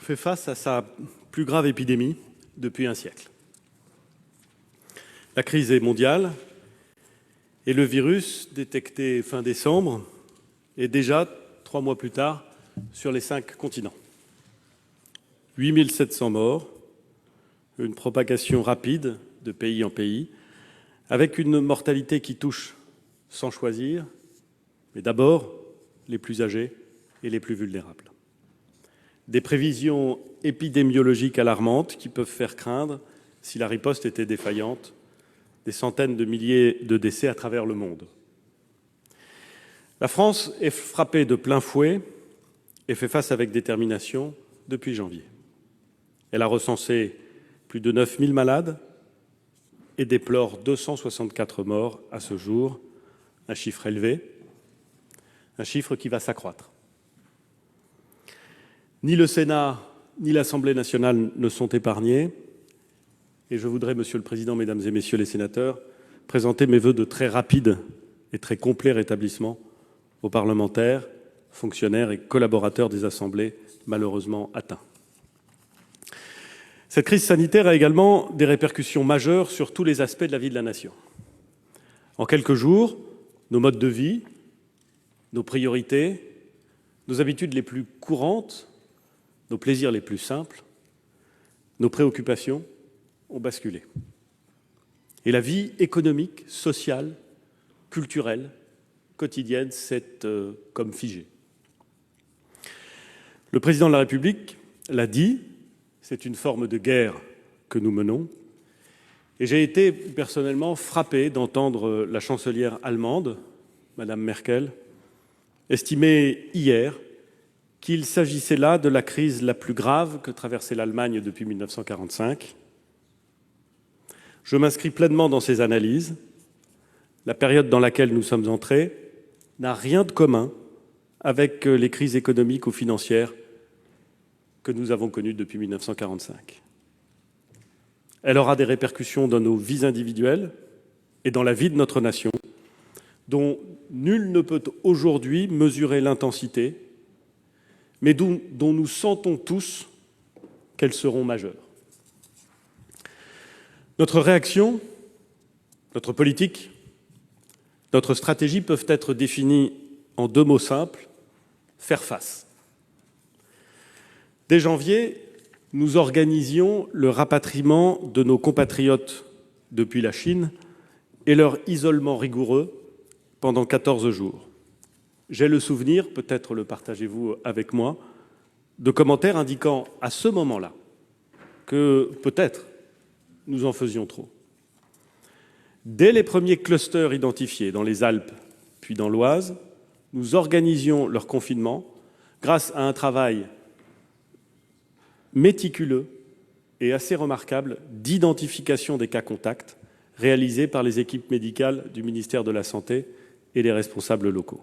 fait face à sa plus grave épidémie depuis un siècle. La crise est mondiale et le virus, détecté fin décembre, est déjà, 3 mois plus tard, sur les 5 continents. 8 700 morts, une propagation rapide de pays en pays, avec une mortalité qui touche sans choisir, mais d'abord les plus âgés et les plus vulnérables. Des prévisions épidémiologiques alarmantes qui peuvent faire craindre, si la riposte était défaillante, des centaines de milliers de décès à travers le monde. La France est frappée de plein fouet et fait face avec détermination depuis janvier. Elle a recensé plus de 9 000 malades et déplore 264 morts à ce jour, un chiffre élevé, un chiffre qui va s'accroître. Ni le Sénat ni l'Assemblée nationale ne sont épargnés, et je voudrais, Monsieur le Président, Mesdames et Messieurs les sénateurs, présenter mes vœux de très rapide et très complet rétablissement aux parlementaires, fonctionnaires et collaborateurs des assemblées malheureusement atteints. Cette crise sanitaire a également des répercussions majeures sur tous les aspects de la vie de la nation. En quelques jours, nos modes de vie, nos priorités, nos habitudes les plus courantes, nos plaisirs les plus simples, nos préoccupations ont basculé. Et la vie économique, sociale, culturelle, quotidienne s'est comme figée. Le président de la République l'a dit, c'est une forme de guerre que nous menons. Et j'ai été personnellement frappé d'entendre la chancelière allemande, Madame Merkel, estimer hier qu'il s'agissait là de la crise la plus grave que traversait l'Allemagne depuis 1945. Je m'inscris pleinement dans ces analyses. La période dans laquelle nous sommes entrés n'a rien de commun avec les crises économiques ou financières que nous avons connues depuis 1945. Elle aura des répercussions dans nos vies individuelles et dans la vie de notre nation, dont nul ne peut aujourd'hui mesurer l'intensité, mais dont nous sentons tous qu'elles seront majeures. Notre réaction, notre politique, notre stratégie peuvent être définies en 2 mots simples: faire face. Dès janvier, nous organisions le rapatriement de nos compatriotes depuis la Chine et leur isolement rigoureux pendant 14 jours. J'ai le souvenir, peut-être le partagez-vous avec moi, de commentaires indiquant à ce moment-là que peut-être nous en faisions trop. Dès les premiers clusters identifiés dans les Alpes puis dans l'Oise, nous organisions leur confinement grâce à un travail méticuleux et assez remarquable d'identification des cas contacts réalisé par les équipes médicales du ministère de la Santé et les responsables locaux.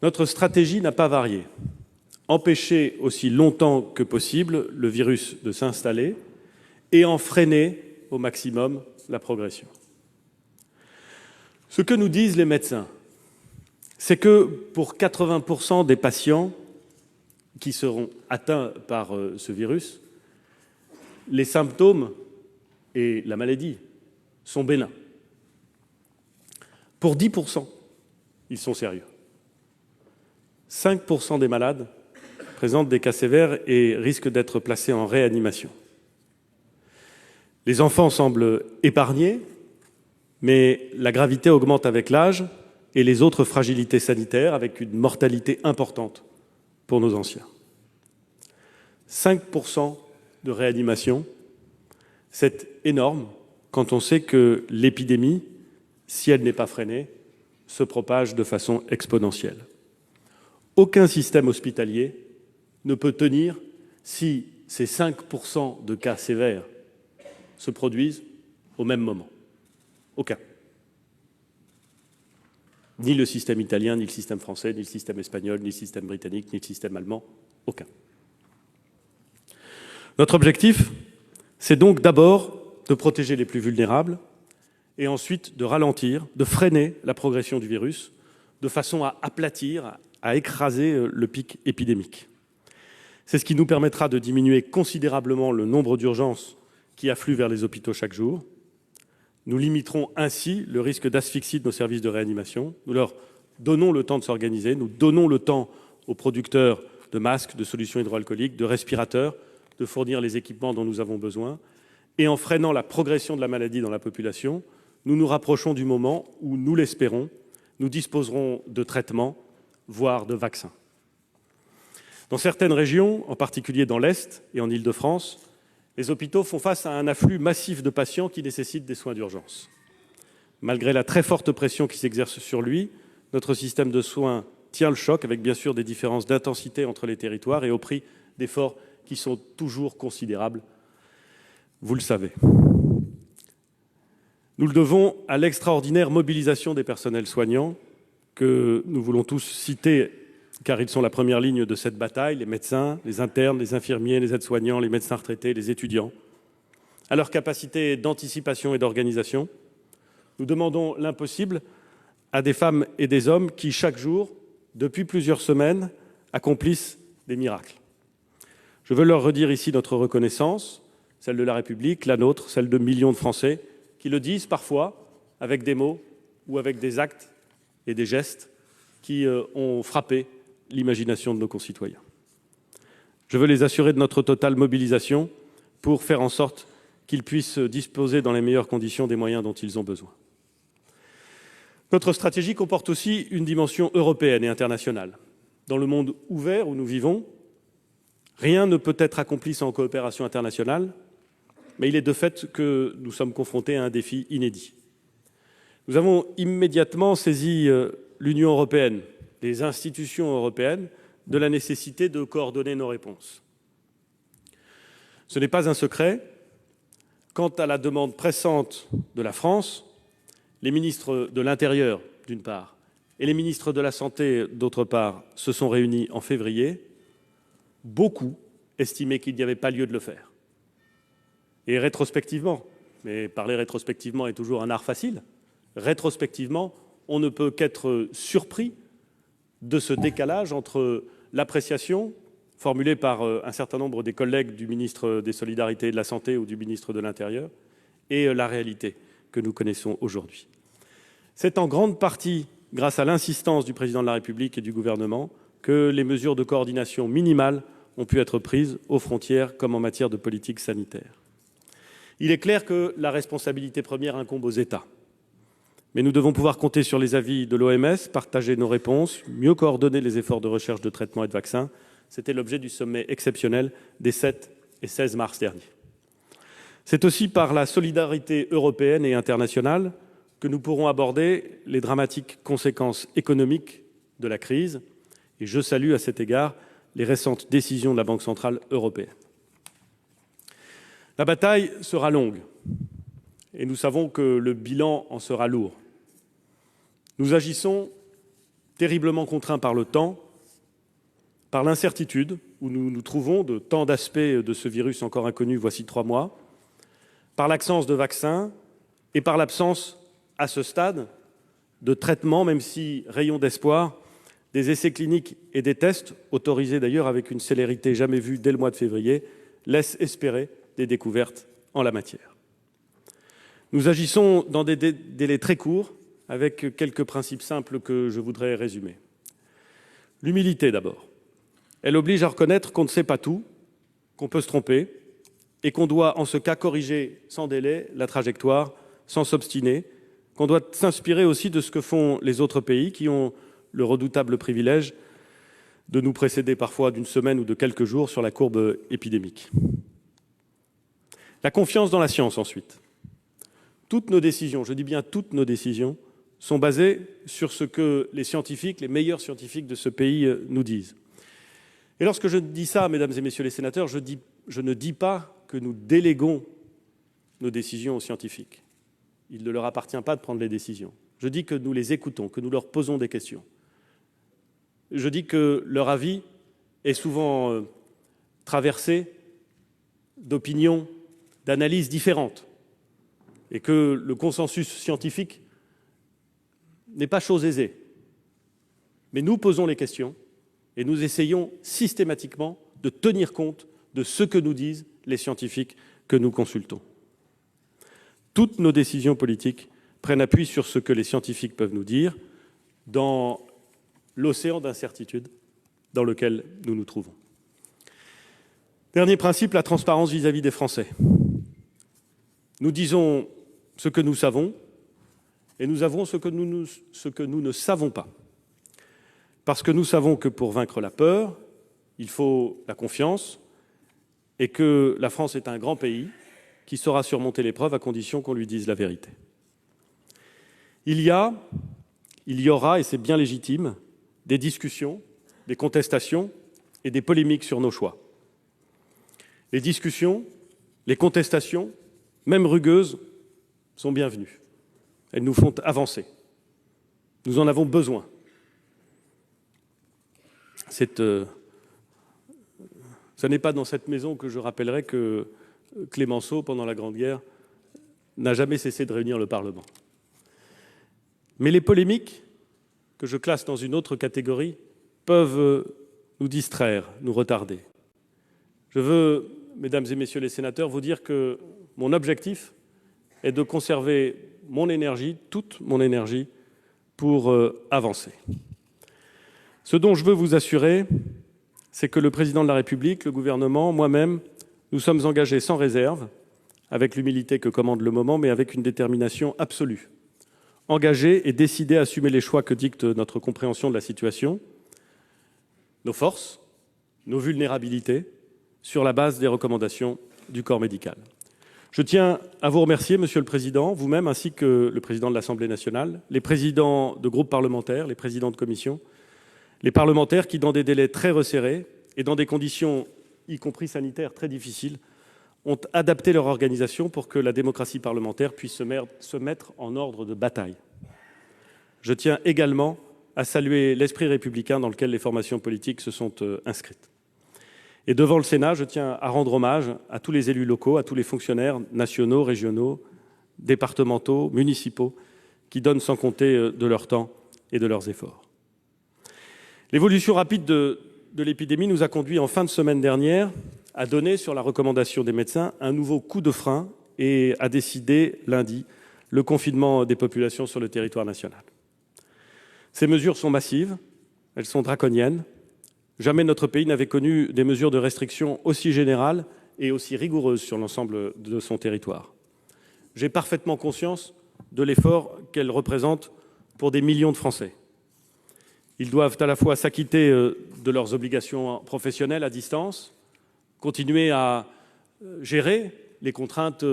Notre stratégie n'a pas varié. Empêcher aussi longtemps que possible le virus de s'installer et en freiner au maximum la progression. Ce que nous disent les médecins, c'est que pour 80% des patients qui seront atteints par ce virus, les symptômes et la maladie sont bénins. Pour 10%, ils sont sérieux. 5% des malades présentent des cas sévères et risquent d'être placés en réanimation. Les enfants semblent épargnés, mais la gravité augmente avec l'âge et les autres fragilités sanitaires, avec une mortalité importante pour nos anciens. 5% de réanimation, c'est énorme quand on sait que l'épidémie, si elle n'est pas freinée, se propage de façon exponentielle. Aucun système hospitalier ne peut tenir si ces 5% de cas sévères se produisent au même moment. Aucun. Ni le système italien, ni le système français, ni le système espagnol, ni le système britannique, ni le système allemand. Aucun. Notre objectif, c'est donc d'abord de protéger les plus vulnérables et ensuite de ralentir, de freiner la progression du virus de façon à aplatir, à écraser le pic épidémique. C'est ce qui nous permettra de diminuer considérablement le nombre d'urgences qui affluent vers les hôpitaux chaque jour. Nous limiterons ainsi le risque d'asphyxie de nos services de réanimation. Nous leur donnons le temps de s'organiser, nous donnons le temps aux producteurs de masques, de solutions hydroalcooliques, de respirateurs, de fournir les équipements dont nous avons besoin. Et en freinant la progression de la maladie dans la population, nous nous rapprochons du moment où, nous l'espérons, nous disposerons de traitements, voire de vaccins. Dans certaines régions, en particulier dans l'Est et en Île-de-France, les hôpitaux font face à un afflux massif de patients qui nécessitent des soins d'urgence. Malgré la très forte pression qui s'exerce sur lui, notre système de soins tient le choc, avec bien sûr des différences d'intensité entre les territoires et au prix d'efforts qui sont toujours considérables. Vous le savez. Nous le devons à l'extraordinaire mobilisation des personnels soignants que nous voulons tous citer, car ils sont la première ligne de cette bataille, les médecins, les internes, les infirmiers, les aides-soignants, les médecins retraités, les étudiants. À leur capacité d'anticipation et d'organisation, nous demandons l'impossible à des femmes et des hommes qui, chaque jour, depuis plusieurs semaines, accomplissent des miracles. Je veux leur redire ici notre reconnaissance, celle de la République, la nôtre, celle de millions de Français, qui le disent parfois avec des mots ou avec des actes et des gestes qui ont frappé l'imagination de nos concitoyens. Je veux les assurer de notre totale mobilisation pour faire en sorte qu'ils puissent disposer dans les meilleures conditions des moyens dont ils ont besoin. Notre stratégie comporte aussi une dimension européenne et internationale. Dans le monde ouvert où nous vivons, rien ne peut être accompli sans coopération internationale, mais il est de fait que nous sommes confrontés à un défi inédit. Nous avons immédiatement saisi l'Union européenne, les institutions européennes, de la nécessité de coordonner nos réponses. Ce n'est pas un secret. Quant à la demande pressante de la France, les ministres de l'Intérieur, d'une part, et les ministres de la Santé, d'autre part, se sont réunis en février. Beaucoup estimaient qu'il n'y avait pas lieu de le faire. Et rétrospectivement, mais parler rétrospectivement est toujours un art facile, rétrospectivement, on ne peut qu'être surpris de ce décalage entre l'appréciation formulée par un certain nombre des collègues du ministre des Solidarités et de la Santé ou du ministre de l'Intérieur et la réalité que nous connaissons aujourd'hui. C'est en grande partie grâce à l'insistance du président de la République et du gouvernement que les mesures de coordination minimales ont pu être prises aux frontières comme en matière de politique sanitaire. Il est clair que la responsabilité première incombe aux États. Mais nous devons pouvoir compter sur les avis de l'OMS, partager nos réponses, mieux coordonner les efforts de recherche de traitements et de vaccins. C'était l'objet du sommet exceptionnel des 7 et 16 mars derniers. C'est aussi par la solidarité européenne et internationale que nous pourrons aborder les dramatiques conséquences économiques de la crise. Et je salue à cet égard les récentes décisions de la Banque centrale européenne. La bataille sera longue et nous savons que le bilan en sera lourd. Nous agissons terriblement contraints par le temps, par l'incertitude où nous nous trouvons de tant d'aspects de ce virus encore inconnu voici 3 mois, par l'absence de vaccins et par l'absence, à ce stade, de traitement, même si, rayon d'espoir, des essais cliniques et des tests, autorisés d'ailleurs avec une célérité jamais vue dès le mois de février, laissent espérer des découvertes en la matière. Nous agissons dans des délais très courts, avec quelques principes simples que je voudrais résumer. L'humilité d'abord. Elle oblige à reconnaître qu'on ne sait pas tout, qu'on peut se tromper, et qu'on doit en ce cas corriger sans délai la trajectoire, sans s'obstiner, qu'on doit s'inspirer aussi de ce que font les autres pays qui ont le redoutable privilège de nous précéder parfois d'une semaine ou de quelques jours sur la courbe épidémique. La confiance dans la science ensuite. Toutes nos décisions, je dis bien toutes nos décisions, sont basées sur ce que les scientifiques, les meilleurs scientifiques de ce pays nous disent. Et lorsque je dis ça, mesdames et messieurs les sénateurs, je ne dis pas que nous déléguons nos décisions aux scientifiques. Il ne leur appartient pas de prendre les décisions. Je dis que nous les écoutons, que nous leur posons des questions. Je dis que leur avis est souvent traversé d'opinions, d'analyses différentes, et que le consensus scientifique n'est pas chose aisée. Mais nous posons les questions et nous essayons systématiquement de tenir compte de ce que nous disent les scientifiques que nous consultons. Toutes nos décisions politiques prennent appui sur ce que les scientifiques peuvent nous dire dans l'océan d'incertitude dans lequel nous nous trouvons. Dernier principe, la transparence vis-à-vis des Français. Nous disons ce que nous savons et nous avons ce que nous ne savons pas. Parce que nous savons que pour vaincre la peur, il faut la confiance et que la France est un grand pays qui saura surmonter l'épreuve à condition qu'on lui dise la vérité. Il y aura, et c'est bien légitime, des discussions, des contestations et des polémiques sur nos choix. Les discussions, les contestations, même rugueuses, sont bienvenues. Elles nous font avancer. Nous en avons besoin. Ce n'est pas dans cette maison que je rappellerai que Clémenceau, pendant la Grande Guerre, n'a jamais cessé de réunir le Parlement. Mais les polémiques, que je classe dans une autre catégorie, peuvent nous distraire, nous retarder. Je veux, mesdames et messieurs les sénateurs, vous dire que mon objectif est de conserver mon énergie, toute mon énergie, pour avancer. Ce dont je veux vous assurer, c'est que le président de la République, le gouvernement, moi-même, nous sommes engagés sans réserve, avec l'humilité que commande le moment, mais avec une détermination absolue. Engagés et décidés à assumer les choix que dicte notre compréhension de la situation, nos forces, nos vulnérabilités, sur la base des recommandations du corps médical. Je tiens à vous remercier, Monsieur le Président, vous-même, ainsi que le Président de l'Assemblée nationale, les présidents de groupes parlementaires, les présidents de commission, les parlementaires qui, dans des délais très resserrés et dans des conditions, y compris sanitaires, très difficiles, ont adapté leur organisation pour que la démocratie parlementaire puisse se mettre en ordre de bataille. Je tiens également à saluer l'esprit républicain dans lequel les formations politiques se sont inscrites. Et devant le Sénat, je tiens à rendre hommage à tous les élus locaux, à tous les fonctionnaires nationaux, régionaux, départementaux, municipaux, qui donnent sans compter de leur temps et de leurs efforts. L'évolution rapide de l'épidémie nous a conduit en fin de semaine dernière à donner, sur la recommandation des médecins, un nouveau coup de frein et à décider lundi le confinement des populations sur le territoire national. Ces mesures sont massives, elles sont draconiennes. Jamais notre pays n'avait connu des mesures de restriction aussi générales et aussi rigoureuses sur l'ensemble de son territoire. J'ai parfaitement conscience de l'effort qu'elles représentent pour des millions de Français. Ils doivent à la fois s'acquitter de leurs obligations professionnelles à distance, continuer à gérer les contraintes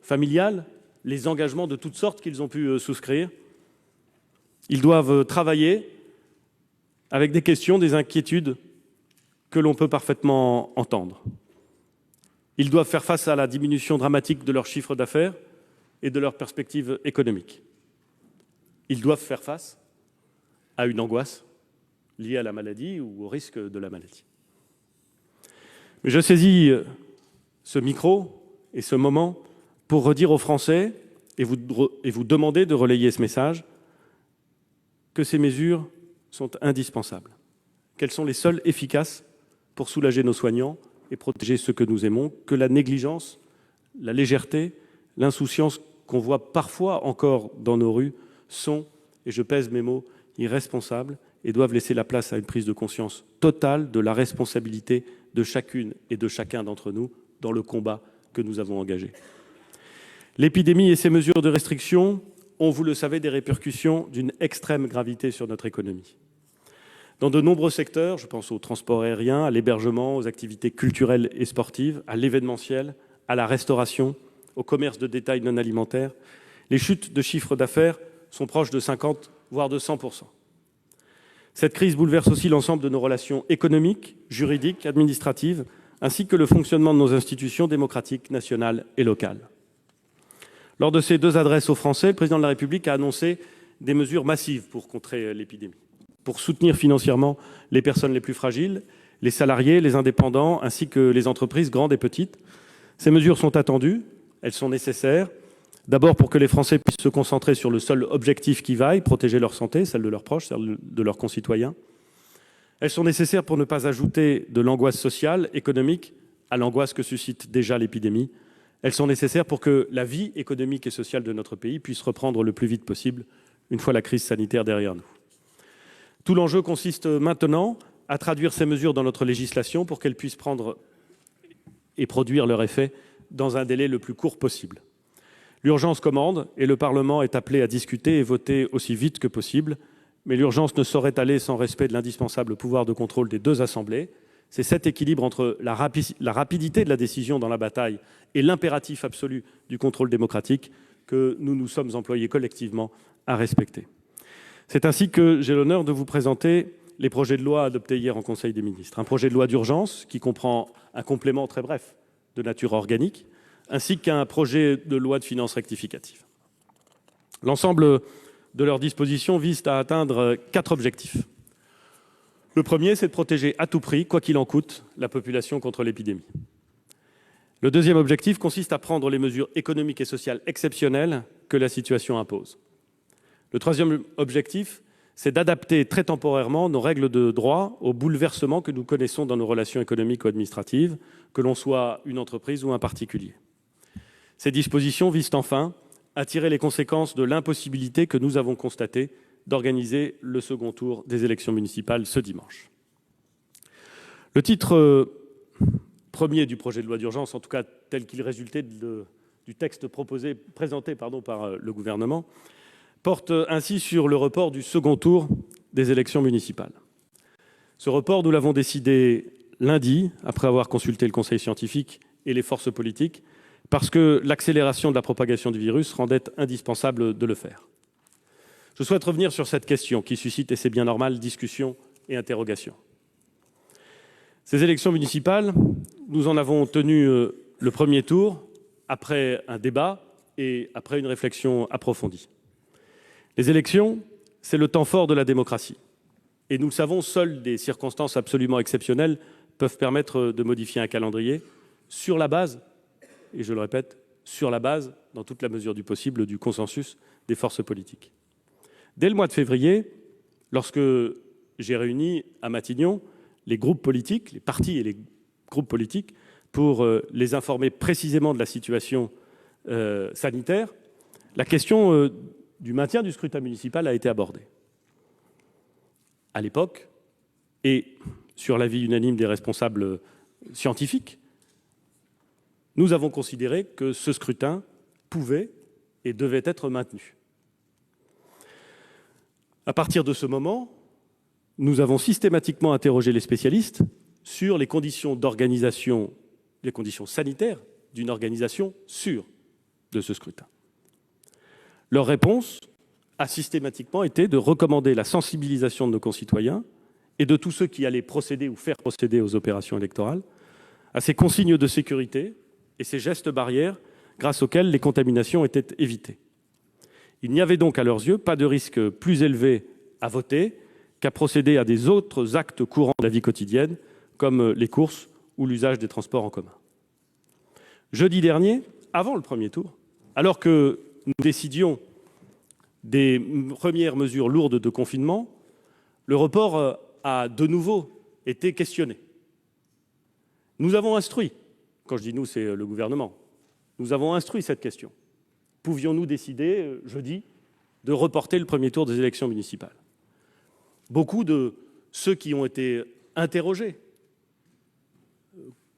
familiales, les engagements de toutes sortes qu'ils ont pu souscrire. Ils doivent travailler avec des questions, des inquiétudes que l'on peut parfaitement entendre. Ils doivent faire face à la diminution dramatique de leur chiffre d'affaires et de leurs perspectives économiques. Ils doivent faire face à une angoisse liée à la maladie ou au risque de la maladie. Mais je saisis ce micro et ce moment pour redire aux Français et vous demander de relayer ce message que ces mesures sont indispensables, qu'elles sont les seules efficaces pour soulager nos soignants et protéger ceux que nous aimons, que la négligence, la légèreté, l'insouciance qu'on voit parfois encore dans nos rues sont, et je pèse mes mots, irresponsables et doivent laisser la place à une prise de conscience totale de la responsabilité de chacune et de chacun d'entre nous dans le combat que nous avons engagé. L'épidémie et ses mesures de restriction ont, vous le savez, des répercussions d'une extrême gravité sur notre économie. Dans de nombreux secteurs, je pense au transport aérien, à l'hébergement, aux activités culturelles et sportives, à l'événementiel, à la restauration, au commerce de détail non alimentaire, les chutes de chiffre d'affaires sont proches de 50, voire de 100%. Cette crise bouleverse aussi l'ensemble de nos relations économiques, juridiques, administratives, ainsi que le fonctionnement de nos institutions démocratiques nationales et locales. Lors de ces 2 adresses aux Français, le président de la République a annoncé des mesures massives pour contrer l'épidémie, pour soutenir financièrement les personnes les plus fragiles, les salariés, les indépendants, ainsi que les entreprises grandes et petites. Ces mesures sont attendues, elles sont nécessaires, d'abord pour que les Français puissent se concentrer sur le seul objectif qui vaille, protéger leur santé, celle de leurs proches, celle de leurs concitoyens, Elles sont nécessaires pour ne pas ajouter de l'angoisse sociale, économique, à l'angoisse que suscite déjà l'épidémie. Elles sont nécessaires pour que la vie économique et sociale de notre pays puisse reprendre le plus vite possible, une fois la crise sanitaire derrière nous. Tout l'enjeu consiste maintenant à traduire ces mesures dans notre législation pour qu'elles puissent prendre et produire leur effet dans un délai le plus court possible. L'urgence commande et le Parlement est appelé à discuter et voter aussi vite que possible, mais l'urgence ne saurait aller sans respect de l'indispensable pouvoir de contrôle des deux assemblées. C'est cet équilibre entre la rapidité de la décision dans la bataille et l'impératif absolu du contrôle démocratique que nous nous sommes employés collectivement à respecter. C'est ainsi que j'ai l'honneur de vous présenter les projets de loi adoptés hier en Conseil des ministres. Un projet de loi d'urgence qui comprend un complément très bref de nature organique, ainsi qu'un projet de loi de finances rectificative. L'ensemble de leurs dispositions visent à atteindre 4 objectifs. Le premier, c'est de protéger à tout prix, quoi qu'il en coûte, la population contre l'épidémie. Le deuxième objectif consiste à prendre les mesures économiques et sociales exceptionnelles que la situation impose. Le troisième objectif, c'est d'adapter très temporairement nos règles de droit aux bouleversements que nous connaissons dans nos relations économiques ou administratives, que l'on soit une entreprise ou un particulier. Ces dispositions visent enfin à tirer les conséquences de l'impossibilité que nous avons constatée d'organiser le second tour des élections municipales ce dimanche. Le titre premier du projet de loi d'urgence, en tout cas tel qu'il résultait du texte présenté par le gouvernement, porte ainsi sur le report du second tour des élections municipales. Ce report, nous l'avons décidé lundi, après avoir consulté le conseil scientifique et les forces politiques, parce que l'accélération de la propagation du virus rendait indispensable de le faire. Je souhaite revenir sur cette question qui suscite, et c'est bien normal, discussion et interrogation. Ces élections municipales, nous en avons tenu le premier tour après un débat et après une réflexion approfondie. Les élections, c'est le temps fort de la démocratie. Et nous le savons, seules des circonstances absolument exceptionnelles peuvent permettre de modifier un calendrier sur la base, et je le répète, sur la base, dans toute la mesure du possible, du consensus des forces politiques. Dès le mois de février, lorsque j'ai réuni à Matignon les groupes politiques, les partis et les groupes politiques, pour les informer précisément de la situation sanitaire, la question du maintien du scrutin municipal a été abordée. À l'époque, et sur l'avis unanime des responsables scientifiques, nous avons considéré que ce scrutin pouvait et devait être maintenu. À partir de ce moment, nous avons systématiquement interrogé les spécialistes sur les conditions d'organisation, les conditions sanitaires d'une organisation sûre de ce scrutin. Leur réponse a systématiquement été de recommander la sensibilisation de nos concitoyens et de tous ceux qui allaient procéder ou faire procéder aux opérations électorales à ces consignes de sécurité et ces gestes barrières grâce auxquels les contaminations étaient évitées. Il n'y avait donc à leurs yeux pas de risque plus élevé à voter qu'à procéder à des autres actes courants de la vie quotidienne, comme les courses ou l'usage des transports en commun. Jeudi dernier, avant le premier tour, alors que nous décidions des premières mesures lourdes de confinement, le report a de nouveau été questionné. Nous avons instruit, quand je dis nous, c'est le gouvernement, nous avons instruit cette question. Pouvions-nous décider, jeudi, de reporter le premier tour des élections municipales ? Beaucoup de ceux qui ont été interrogés,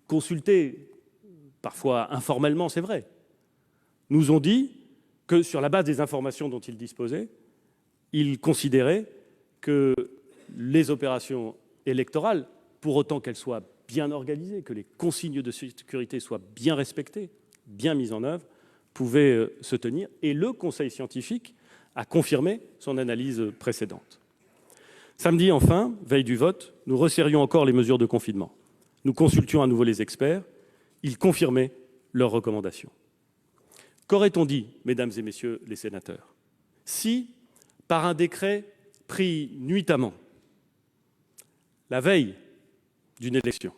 consultés, parfois informellement, c'est vrai, nous ont dit que sur la base des informations dont ils disposaient, ils considéraient que les opérations électorales, pour autant qu'elles soient bien organisées, que les consignes de sécurité soient bien respectées, bien mises en œuvre, pouvaient se tenir. Et le Conseil scientifique a confirmé son analyse précédente. Samedi, enfin, veille du vote, nous resserrions encore les mesures de confinement. Nous consultions à nouveau les experts. Ils confirmaient leurs recommandations. Qu'aurait-on dit, mesdames et messieurs les sénateurs, si, par un décret pris nuitamment, la veille d'une élection,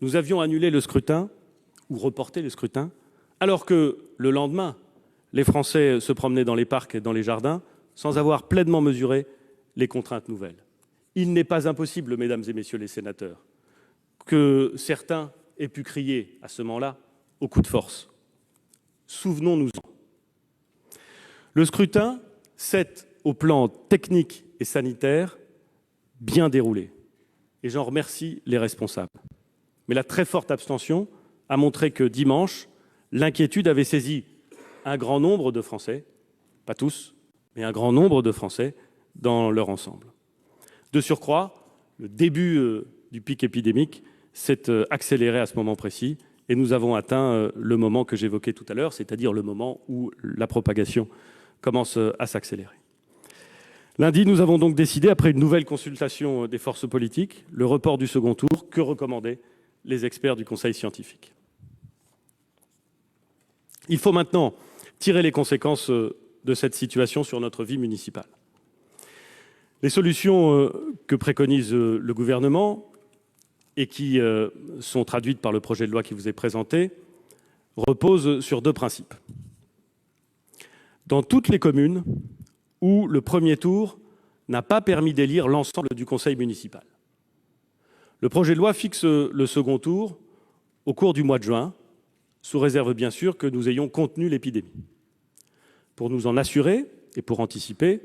nous avions annulé le scrutin ou reporté le scrutin, alors que le lendemain, les Français se promenaient dans les parcs et dans les jardins sans avoir pleinement mesuré les contraintes nouvelles? Il n'est pas impossible, mesdames et messieurs les sénateurs, que certains aient pu crier à ce moment-là au coup de force. Souvenons-nous-en. Le scrutin s'est, au plan technique et sanitaire, bien déroulé. Et j'en remercie les responsables. Mais la très forte abstention a montré que dimanche, l'inquiétude avait saisi un grand nombre de Français, pas tous, mais un grand nombre de Français dans leur ensemble. De surcroît, le début du pic épidémique s'est accéléré à ce moment précis et nous avons atteint le moment que j'évoquais tout à l'heure, c'est-à-dire le moment où la propagation commence à s'accélérer. Lundi, nous avons donc décidé, après une nouvelle consultation des forces politiques, le report du second tour que recommandaient les experts du Conseil scientifique. Il faut maintenant tirer les conséquences de cette situation sur notre vie municipale. Les solutions que préconise le gouvernement et qui sont traduites par le projet de loi qui vous est présenté reposent sur deux principes. Dans toutes les communes où le premier tour n'a pas permis d'élire l'ensemble du conseil municipal, le projet de loi fixe le second tour au cours du mois de juin, sous réserve bien sûr que nous ayons contenu l'épidémie. Pour nous en assurer et pour anticiper,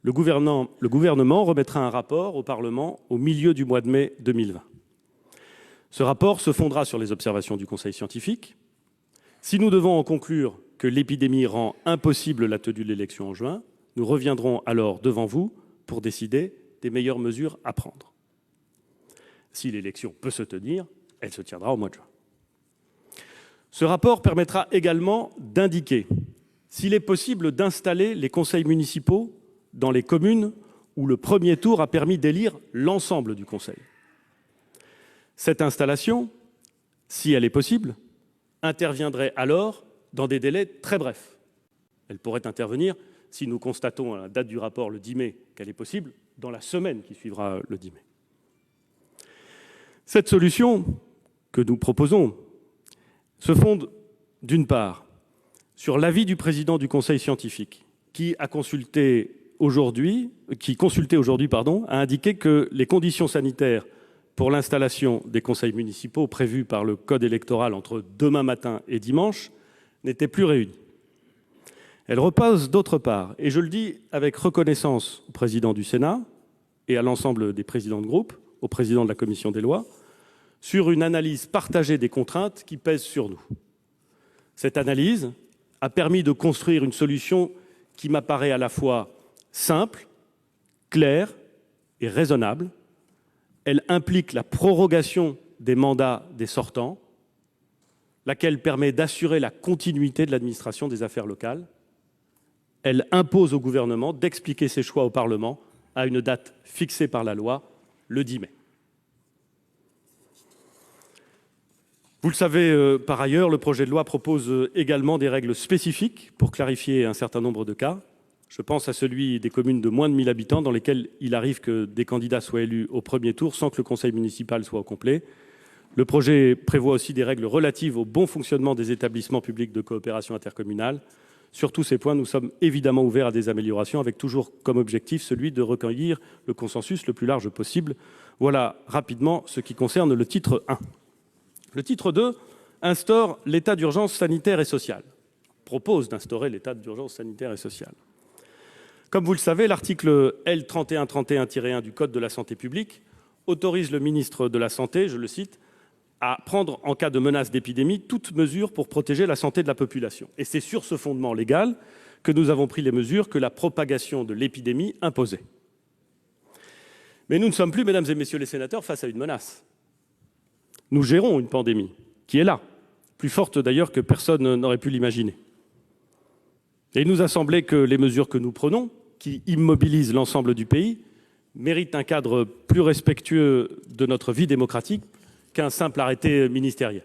le gouvernement remettra un rapport au Parlement au milieu du mois de mai 2020. Ce rapport se fondera sur les observations du Conseil scientifique. Si nous devons en conclure que l'épidémie rend impossible la tenue de l'élection en juin, nous reviendrons alors devant vous pour décider des meilleures mesures à prendre. Si l'élection peut se tenir, elle se tiendra au mois de juin. Ce rapport permettra également d'indiquer s'il est possible d'installer les conseils municipaux dans les communes où le premier tour a permis d'élire l'ensemble du conseil. Cette installation, si elle est possible, interviendrait alors dans des délais très brefs. Elle pourrait intervenir, si nous constatons à la date du rapport le 10 mai qu'elle est possible, dans la semaine qui suivra le 10 mai. Cette solution que nous proposons se fonde, d'une part, sur l'avis du président du Conseil scientifique, qui consulté aujourd'hui, a indiqué que les conditions sanitaires pour l'installation des conseils municipaux prévues par le code électoral entre demain matin et dimanche n'étaient plus réunies. Elle repose d'autre part, et je le dis avec reconnaissance au président du Sénat et à l'ensemble des présidents de groupe, au président de la commission des lois, sur une analyse partagée des contraintes qui pèsent sur nous. Cette analyse a permis de construire une solution qui m'apparaît à la fois simple, claire et raisonnable. Elle implique la prorogation des mandats des sortants, laquelle permet d'assurer la continuité de l'administration des affaires locales. Elle impose au gouvernement d'expliquer ses choix au Parlement à une date fixée par la loi, le 10 mai. Vous le savez par ailleurs, le projet de loi propose également des règles spécifiques pour clarifier un certain nombre de cas. Je pense à celui des communes de moins de 1000 habitants dans lesquelles il arrive que des candidats soient élus au premier tour sans que le conseil municipal soit au complet. Le projet prévoit aussi des règles relatives au bon fonctionnement des établissements publics de coopération intercommunale. Sur tous ces points, nous sommes évidemment ouverts à des améliorations, avec toujours comme objectif celui de recueillir le consensus le plus large possible. Voilà rapidement ce qui concerne le titre 1. Le titre 2 instaure l'état d'urgence sanitaire et sociale, propose d'instaurer l'état d'urgence sanitaire et sociale. Comme vous le savez, l'article L. 3131-1 du Code de la santé publique autorise le ministre de la Santé, je le cite, à prendre, en cas de menace d'épidémie, toute mesure pour protéger la santé de la population. Et c'est sur ce fondement légal que nous avons pris les mesures que la propagation de l'épidémie imposait. Mais nous ne sommes plus, mesdames et messieurs les sénateurs, face à une menace. Nous gérons une pandémie qui est là, plus forte d'ailleurs que personne n'aurait pu l'imaginer. Et il nous a semblé que les mesures que nous prenons, qui immobilisent l'ensemble du pays, méritent un cadre plus respectueux de notre vie démocratique qu'un simple arrêté ministériel.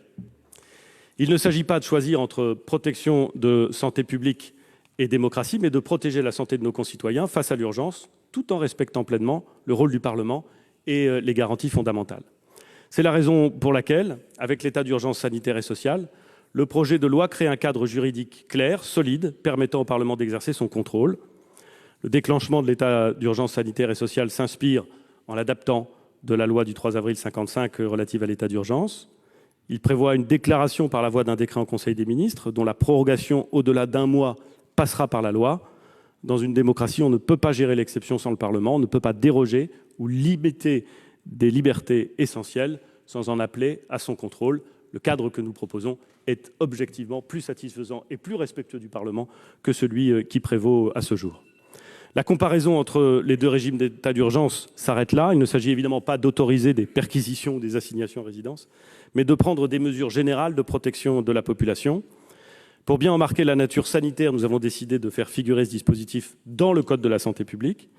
Il ne s'agit pas de choisir entre protection de santé publique et démocratie, mais de protéger la santé de nos concitoyens face à l'urgence, tout en respectant pleinement le rôle du Parlement et les garanties fondamentales. C'est la raison pour laquelle, avec l'état d'urgence sanitaire et sociale, le projet de loi crée un cadre juridique clair, solide, permettant au Parlement d'exercer son contrôle. Le déclenchement de l'état d'urgence sanitaire et sociale s'inspire, en l'adaptant de la loi du 3 avril 1955 relative à l'état d'urgence. Il prévoit une déclaration par la voie d'un décret en Conseil des ministres, dont la prorogation au-delà d'un mois passera par la loi. Dans une démocratie, on ne peut pas gérer l'exception sans le Parlement, on ne peut pas déroger ou limiter des libertés essentielles sans en appeler à son contrôle. Le cadre que nous proposons est objectivement plus satisfaisant et plus respectueux du Parlement que celui qui prévaut à ce jour. La comparaison entre les deux régimes d'état d'urgence s'arrête là. Il ne s'agit évidemment pas d'autoriser des perquisitions ou des assignations à résidence, mais de prendre des mesures générales de protection de la population. Pour bien en marquer la nature sanitaire, nous avons décidé de faire figurer ce dispositif dans le Code de la santé publique.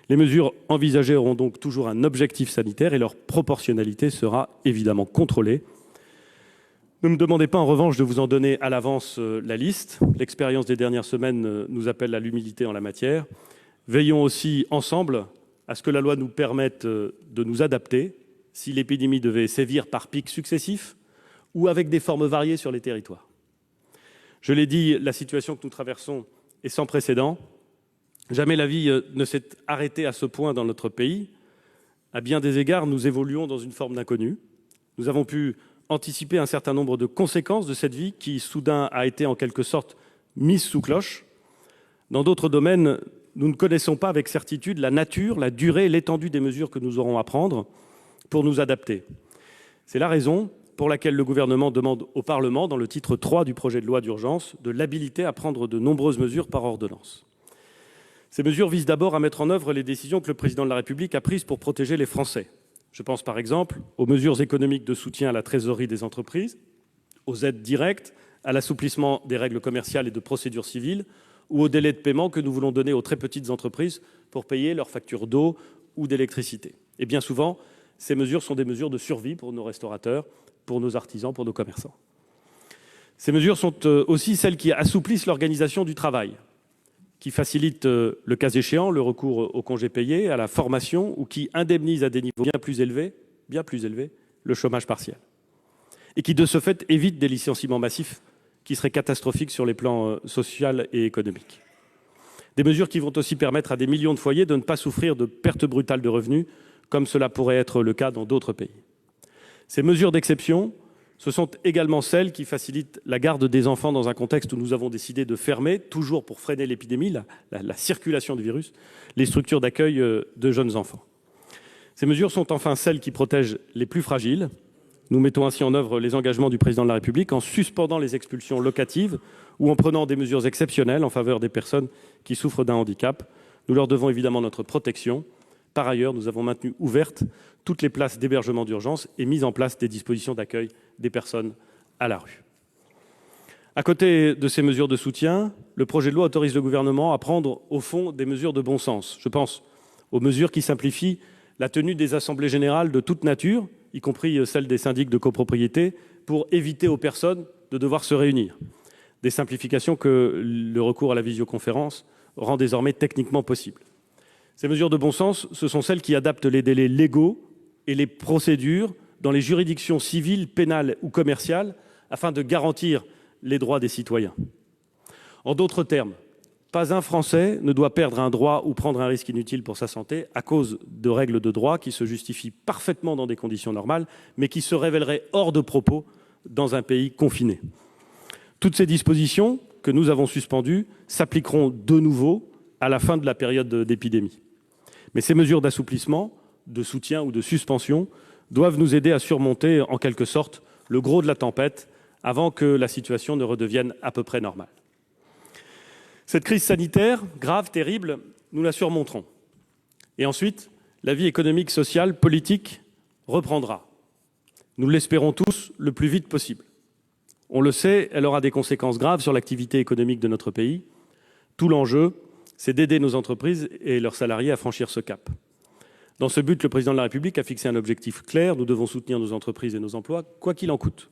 Les mesures envisagées auront donc toujours un objectif sanitaire et leur proportionnalité sera évidemment contrôlée. Ne me demandez pas en revanche de vous en donner à l'avance la liste. L'expérience des dernières semaines nous appelle à l'humilité en la matière. Veillons aussi ensemble à ce que la loi nous permette de nous adapter si l'épidémie devait sévir par pics successifs ou avec des formes variées sur les territoires. Je l'ai dit, la situation que nous traversons est sans précédent. Jamais la vie ne s'est arrêtée à ce point dans notre pays. À bien des égards, nous évoluons dans une forme d'inconnu. Nous avons pu anticiper un certain nombre de conséquences de cette vie qui, soudain, a été en quelque sorte mise sous cloche. Dans d'autres domaines, nous ne connaissons pas avec certitude la nature, la durée et l'étendue des mesures que nous aurons à prendre pour nous adapter. C'est la raison pour laquelle le Gouvernement demande au Parlement, dans le titre 3 du projet de loi d'urgence, de l'habiliter à prendre de nombreuses mesures par ordonnance. Ces mesures visent d'abord à mettre en œuvre les décisions que le Président de la République a prises pour protéger les Français. Je pense par exemple aux mesures économiques de soutien à la trésorerie des entreprises, aux aides directes, à l'assouplissement des règles commerciales et de procédures civiles, ou aux délais de paiement que nous voulons donner aux très petites entreprises pour payer leurs factures d'eau ou d'électricité. Et bien souvent, ces mesures sont des mesures de survie pour nos restaurateurs, pour nos artisans, pour nos commerçants. Ces mesures sont aussi celles qui assouplissent l'organisation du travail, qui facilitent, le cas échéant, le recours aux congés payés, à la formation, ou qui indemnisent à des niveaux bien plus élevés, le chômage partiel. Et qui, de ce fait, évitent des licenciements massifs qui seraient catastrophiques sur les plans social et économique. Des mesures qui vont aussi permettre à des millions de foyers de ne pas souffrir de pertes brutales de revenus, comme cela pourrait être le cas dans d'autres pays. Ces mesures d'exception, ce sont également celles qui facilitent la garde des enfants dans un contexte où nous avons décidé de fermer, toujours pour freiner l'épidémie, la circulation du virus, les structures d'accueil de jeunes enfants. Ces mesures sont enfin celles qui protègent les plus fragiles. Nous mettons ainsi en œuvre les engagements du Président de la République en suspendant les expulsions locatives ou en prenant des mesures exceptionnelles en faveur des personnes qui souffrent d'un handicap. Nous leur devons évidemment notre protection. Par ailleurs, nous avons maintenu ouvertes toutes les places d'hébergement d'urgence et mis en place des dispositions d'accueil des personnes à la rue. À côté de ces mesures de soutien, le projet de loi autorise le Gouvernement à prendre, au fond, des mesures de bon sens. Je pense aux mesures qui simplifient la tenue des assemblées générales de toute nature, y compris celles des syndics de copropriété, pour éviter aux personnes de devoir se réunir. Des simplifications que le recours à la visioconférence rend désormais techniquement possible. Ces mesures de bon sens, ce sont celles qui adaptent les délais légaux et les procédures dans les juridictions civiles, pénales ou commerciales afin de garantir les droits des citoyens. En d'autres termes, pas un Français ne doit perdre un droit ou prendre un risque inutile pour sa santé à cause de règles de droit qui se justifient parfaitement dans des conditions normales, mais qui se révéleraient hors de propos dans un pays confiné. Toutes ces dispositions que nous avons suspendues s'appliqueront de nouveau à la fin de la période d'épidémie. Mais ces mesures d'assouplissement, de soutien ou de suspension doivent nous aider à surmonter, en quelque sorte, le gros de la tempête avant que la situation ne redevienne à peu près normale. Cette crise sanitaire, grave, terrible, nous la surmonterons. Et ensuite, la vie économique, sociale, politique reprendra. Nous l'espérons tous le plus vite possible. On le sait, elle aura des conséquences graves sur l'activité économique de notre pays. Tout l'enjeu, c'est d'aider nos entreprises et leurs salariés à franchir ce cap. Dans ce but, le Président de la République a fixé un objectif clair. Nous devons soutenir nos entreprises et nos emplois, quoi qu'il en coûte.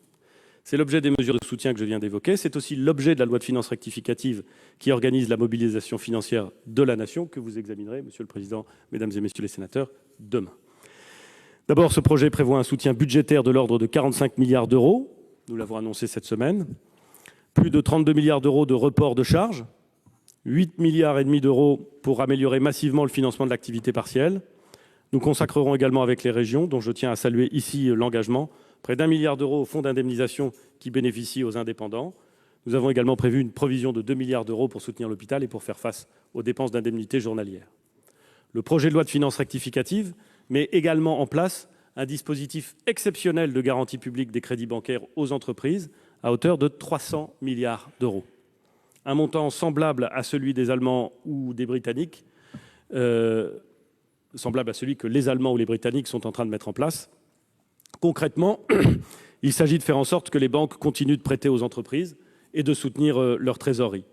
C'est l'objet des mesures de soutien que je viens d'évoquer. C'est aussi l'objet de la loi de finances rectificative qui organise la mobilisation financière de la Nation, que vous examinerez, Monsieur le Président, Mesdames et Messieurs les sénateurs, demain. D'abord, ce projet prévoit un soutien budgétaire de l'ordre de 45 milliards d'euros. Nous l'avons annoncé cette semaine. Plus de 32 milliards d'euros de report de charges. 8,5 milliards d'euros pour améliorer massivement le financement de l'activité partielle. Nous consacrerons également avec les régions, dont je tiens à saluer ici l'engagement, près d'1 milliard d'euros au fonds d'indemnisation qui bénéficie aux indépendants. Nous avons également prévu une provision de 2 milliards d'euros pour soutenir l'hôpital et pour faire face aux dépenses d'indemnité journalières. Le projet de loi de finances rectificative met également en place un dispositif exceptionnel de garantie publique des crédits bancaires aux entreprises à hauteur de 300 milliards d'euros. Un montant semblable à celui des Allemands ou des Britanniques, semblable à celui que les Allemands ou les Britanniques sont en train de mettre en place. Concrètement, il s'agit de faire en sorte que les banques continuent de prêter aux entreprises et de soutenir leur trésorerie.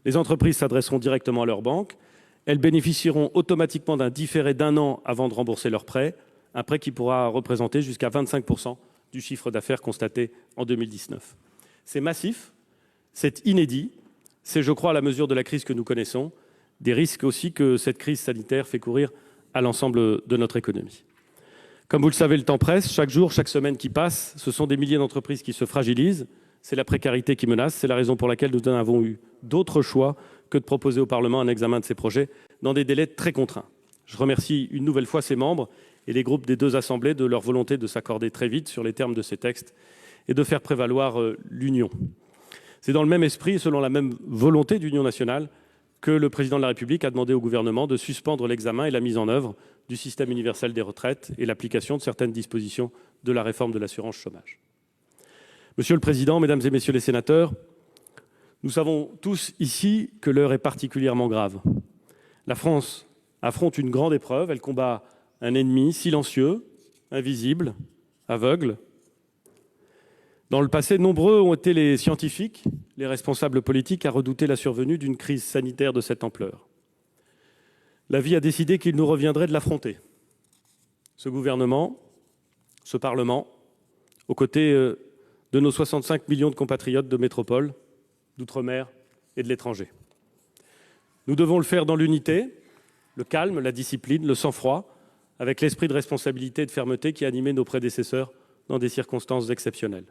Les entreprises s'adresseront directement à leurs banques. Elles bénéficieront automatiquement d'un différé d'1 an avant de rembourser leur prêt, un prêt qui pourra représenter jusqu'à 25% du chiffre d'affaires constaté en 2019. C'est massif, c'est inédit, c'est, je crois, à la mesure de la crise que nous connaissons, des risques aussi que cette crise sanitaire fait courir à l'ensemble de notre économie. Comme vous le savez, le temps presse. Chaque jour, chaque semaine qui passe, ce sont des milliers d'entreprises qui se fragilisent. C'est la précarité qui menace. C'est la raison pour laquelle nous n'avons eu d'autre choix que de proposer au Parlement un examen de ces projets dans des délais très contraints. Je remercie une nouvelle fois ses membres et les groupes des deux assemblées de leur volonté de s'accorder très vite sur les termes de ces textes et de faire prévaloir l'union. C'est dans le même esprit et selon la même volonté d'union nationale que le président de la République a demandé au gouvernement de suspendre l'examen et la mise en œuvre du système universel des retraites et l'application de certaines dispositions de la réforme de l'assurance chômage. Monsieur le Président, Mesdames et Messieurs les sénateurs, nous savons tous ici que l'heure est particulièrement grave. La France affronte une grande épreuve, elle combat un ennemi silencieux, invisible, aveugle. Dans le passé, nombreux ont été les scientifiques, les responsables politiques à redouter la survenue d'une crise sanitaire de cette ampleur. La vie a décidé qu'il nous reviendrait de l'affronter. Ce gouvernement, ce Parlement, aux côtés de nos 65 millions de compatriotes de métropole, d'outre-mer et de l'étranger. Nous devons le faire dans l'unité, le calme, la discipline, le sang-froid, avec l'esprit de responsabilité et de fermeté qui animait nos prédécesseurs dans des circonstances exceptionnelles.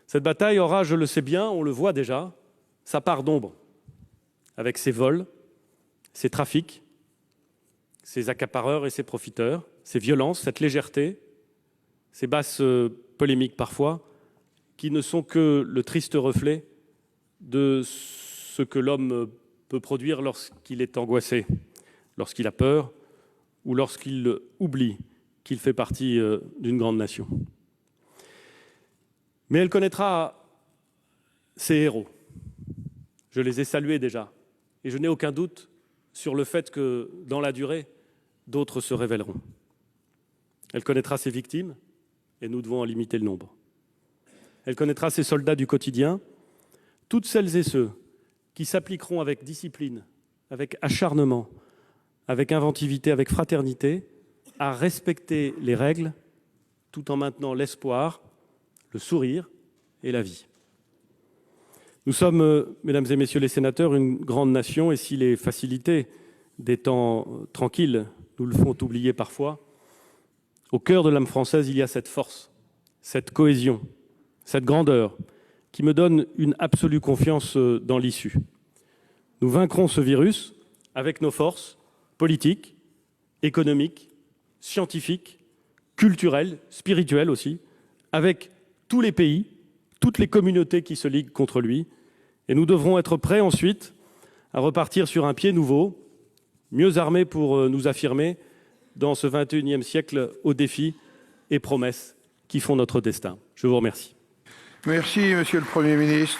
Cette bataille aura, je le sais bien, on le voit déjà, sa part d'ombre, avec ses vols, ses trafics, ses accapareurs et ses profiteurs, ses violences, cette légèreté, ces basses polémiques parfois, qui ne sont que le triste reflet de ce que l'homme peut produire lorsqu'il est angoissé, lorsqu'il a peur ou lorsqu'il oublie qu'il fait partie d'une grande nation. Mais elle connaîtra ses héros. Je les ai salués déjà, et je n'ai aucun doute sur le fait que, dans la durée, d'autres se révéleront. Elle connaîtra ses victimes, et nous devons en limiter le nombre. Elle connaîtra ses soldats du quotidien, toutes celles et ceux qui s'appliqueront avec discipline, avec acharnement, avec inventivité, avec fraternité, à respecter les règles, tout en maintenant l'espoir, le sourire et la vie. Nous sommes, mesdames et messieurs les sénateurs, une grande nation, et si les facilités des temps tranquilles nous le font oublier parfois, au cœur de l'âme française, il y a cette force, cette cohésion, cette grandeur, qui me donne une absolue confiance dans l'issue. Nous vaincrons ce virus avec nos forces politiques, économiques, scientifiques, culturelles, spirituelles aussi, avec tous les pays, toutes les communautés qui se liguent contre lui. Et nous devrons être prêts ensuite à repartir sur un pied nouveau, mieux armés pour nous affirmer dans ce 21e siècle aux défis et promesses qui font notre destin. Je vous remercie. Merci, Monsieur le Premier ministre.